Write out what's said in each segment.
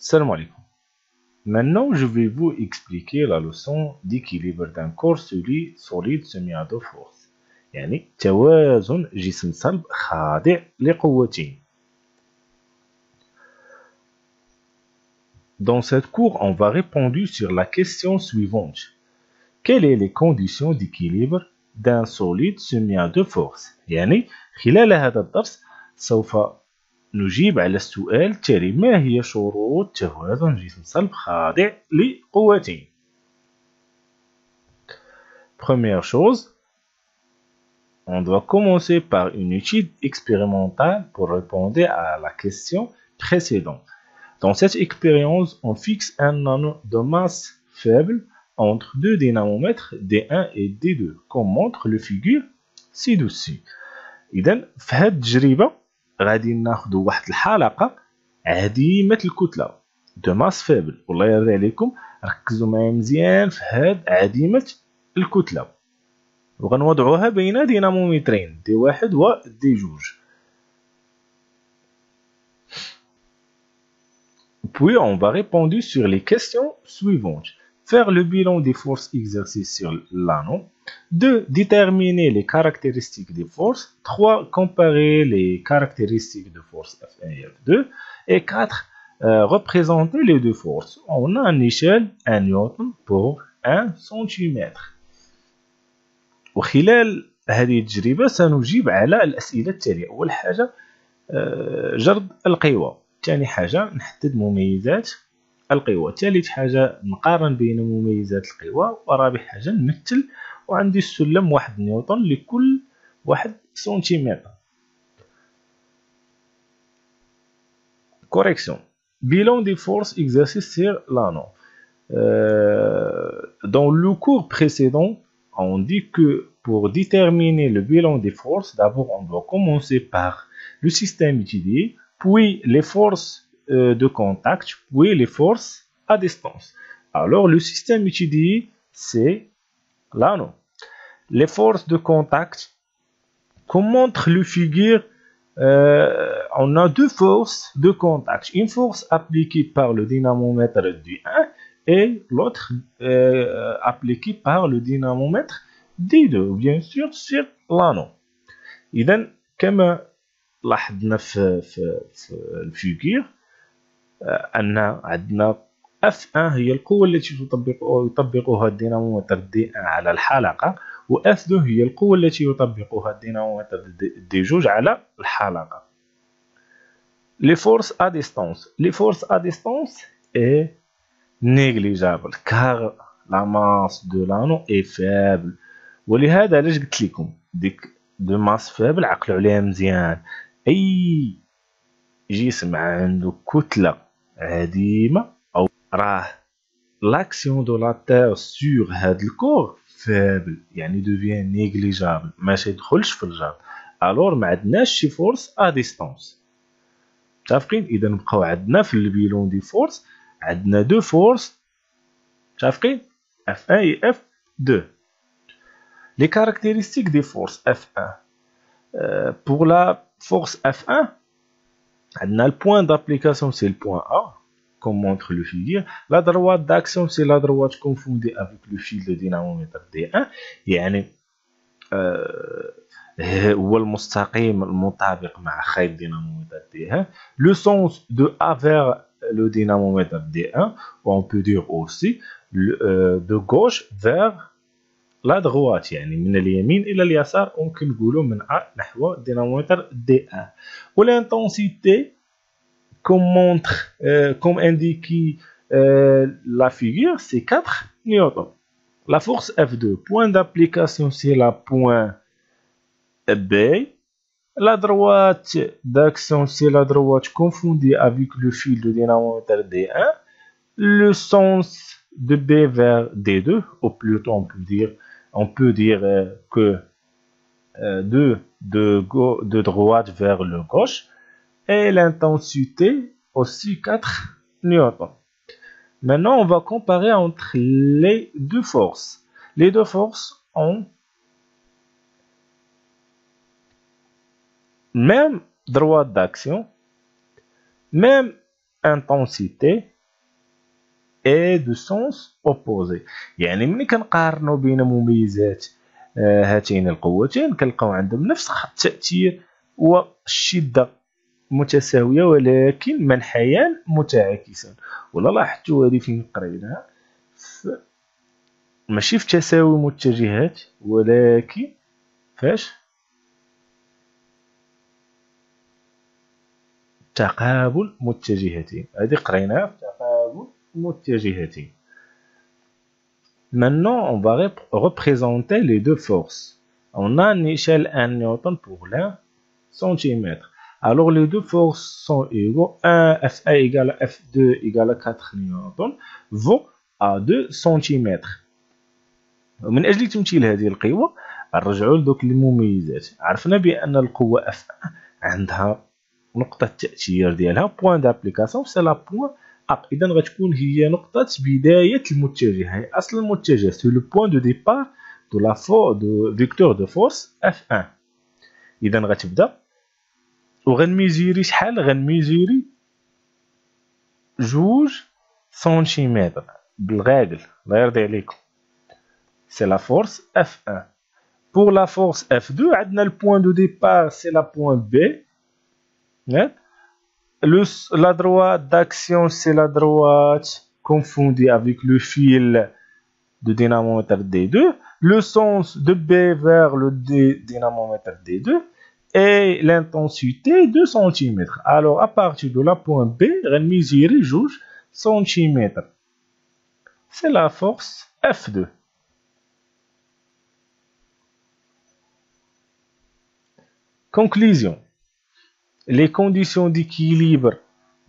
Salam alaikum. Maintenant, je vais vous expliquer la leçon d'équilibre d'un corps solide soumis à deux forces. يعني توازن جسم صلب خاضع لقوتين. Dans cette cours, on va répondre sur la question suivante. Quelles sont les conditions d'équilibre d'un solide soumis à deux forces؟ يعني خلال هذا الدرس سوف نجيب على السؤال التالي: ما هي شروط توازن جسم صلب خاضع لقوتين؟ Première chose, on doit commencer par une étude expérimentale pour répondre à la question précédente. Dans cette expérience, on fixe un anneau de masse faible entre deux dynamomètres D1 et D2, comme montre le figure ci-dessus. إذن في هذه التجربة غادي ناخذ واحد الحلقة عديمة الكتلة دو ماس فيبل، والله يرضي عليكم ركزوا معايا مزيان في هاد عديمة الكتلة، وغنوضعوها بين دينامومترين دي واحد و دي جوج. Puis on va répondre sur les questions suivantes. Faire le bilan des forces exercées sur l'anneau. 2. Déterminer les caractéristiques des forces. 3. Comparer les caractéristiques de force F1 et F2. Et 4. Représenter les deux forces. On a une échelle 1 newton pour 1 cm. وخلال هذه التجربة سنجيب على الأسئلة التالية. أول حاجة جرد القوى. ثاني حاجة نحدد مميزات القوى. ثالث حاجة نقارن بين مميزات القوى. ورابع حاجة نمثل وعندي السلم 1 نيوتن لكل 1 سنتيمتر. Correction. Bilan des forces exercées sur l'anneau. Dans le cours précédent, on dit que pour déterminer le bilan des forces, d'abord on doit commencer par le système étudié, puis les forces de contact, puis les forces à distance. Alors le système étudié, c'est l'anneau. Les forces de contact, comme montre le figure, on a deux forces de contact. Une force appliquée par le dynamomètre D1 et l'autre appliquée par le dynamomètre D2, bien sûr sur l'anneau. إذن كما لاحظنا في الفيجور أن عندنا F1 هي القوة التي يطبقها الدينامومتر D1 على الحلقة، و F2 هي القوة التي يطبقها الدينامومتر D2 على الحلقة. Les forces à distance. Les forces à distance est négligeable car la masse de l'anneau est faible. ولهذا علاش قلت لكم ديك دو ماس فابل عقلوا عليها مزيان. اي جسم عنده كتلة عديمة او راه l'action de la terre sur هاد الكور فابل، يعني devient négligeable، ماشي يدخلش في الجر. الور ما عندناش شي فورس ا ديستانس. متفقين؟ اذا بقاو عندنا في البيلون دي فورس عندنا دو فورس. متفقين؟ F1 et F2. Les caractéristiques des forces F1. Pour la force F1, le point d'application c'est le point A, comme montre le figure. La droite d'action c'est la droite confondue avec le fil de dynamomètre D1. يعني هو المستقيم المطابق مع خيط dynamomètre D1. Le sens de A vers le dynamomètre D1, ou on peut dire aussi de gauche vers la droite، يعني من اليمين إلى اليسار ممكن نقولوا من A نحو الدينامومتر D1. و l'intensité comme indiqué la figure c'est 4 newtons. La force F2, point d'application c'est la point B. La droite d'action c'est la droite confondue avec le fil de dynamomètre D1. Le sens de B vers D2, ou plutôt on peut dire que de droite vers le gauche, et l'intensité aussi 4 newtons. Maintenant, on va comparer entre les deux forces. Les deux forces ont même droite d'action, même intensité, et de sens opposé. يعني ملي كنقارنوا بين مميزات هاتين القوتين كنلقاو عندهم نفس خط التأثير والشدة متساوية ولكن منحيان متعاكسان. ولا لاحظتوا هذه فين قريناها ماشي في تساوي متجهات ولكن فاش تقابل متجهتين. هذه قريناها في تقابل متجهتين. Maintenant, on va représenter les deux forces. On a une échelle 1 newton pour l'un centimètre. Alors, les deux forces sont égaux. 1 F1 égale à F2 égale à 4 newton vaut à 2 centimètres. ومن أجل تمثيل هذه القوة نرجعوا لدوك المميزات. عرفنا بأن القوة F1 عندها نقطة التأثير ديالها point d'application c'est la point A. إذا غتكون هي نقطة بداية المتجه. هي أصل المتجه c'est le point de départ de la force de vecteur de force F1. إذا غتبدا وغنميزيري شحال غنميزيري 2 سنتيمتر بالغاقل الله يرضي عليكم. C'est la force F1. Pour la force F2 عندنا le point de départ c'est la point B. La droite d'action c'est la droite confondue avec le fil de dynamomètre D2. Le sens de B vers le dynamomètre D2 et l'intensité 2 cm. Alors à partir de la point B غنميزيري 2 cm. C'est la force F2. Conclusion. Les conditions d'équilibre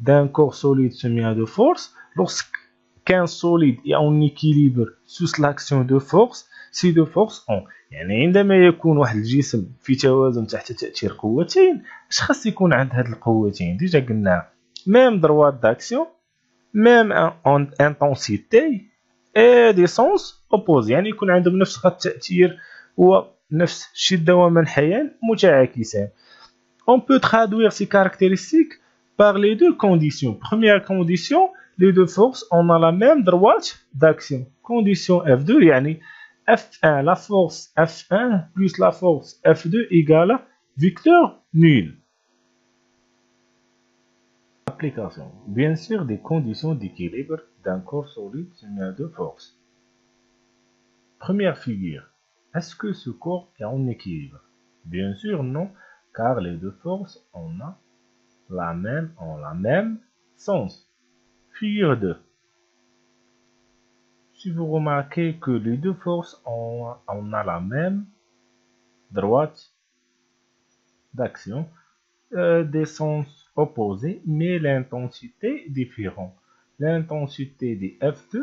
d'un corps solide soumis à de force. Lorsqu'un solide est en équilibre sous l'action de force, ces deux forces ont. يعني عندما يكون واحد الجسم في توازن تحت تأثير قوتين اش خاص يكون عند هاد القوتين ديجا قلنا même droite d'action même intensité et des sens opposés. يعني يكون عندهم نفس خط التأثير ونفس الشدة ومنحيان متعاكسان. On peut traduire ces caractéristiques par les deux conditions. Première condition, les deux forces ont la même droite d'action. Condition F2, يعني F1, la force F1 plus la force F2 égale à vecteur nul. Application. Bien sûr, des conditions d'équilibre d'un corps solide soumis à deux forces. Première figure. Est-ce que ce corps est en équilibre? Bien sûr, non. Car les deux forces ont la même sens. Figure 2. Si vous remarquez que les deux forces ont la même droite d'action, des sens opposés, mais l'intensité est différente. L'intensité des F2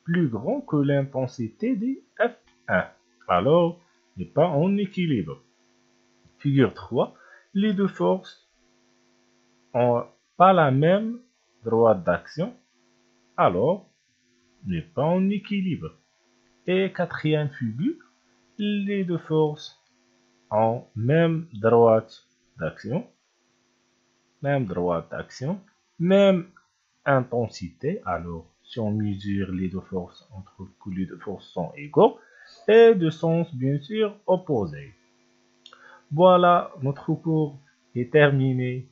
plus grande que l'intensité des F1. Alors, n'est pas en équilibre. Figure 3. Les deux forces n'ont pas la même droite d'action, alors n'est pas en équilibre. Et quatrième figure, les deux forces ont même droite d'action, même intensité. Alors, si on mesure les deux forces, on trouve que les deux forces sont égaux et de sens bien sûr opposés. Voilà, notre cours est terminé.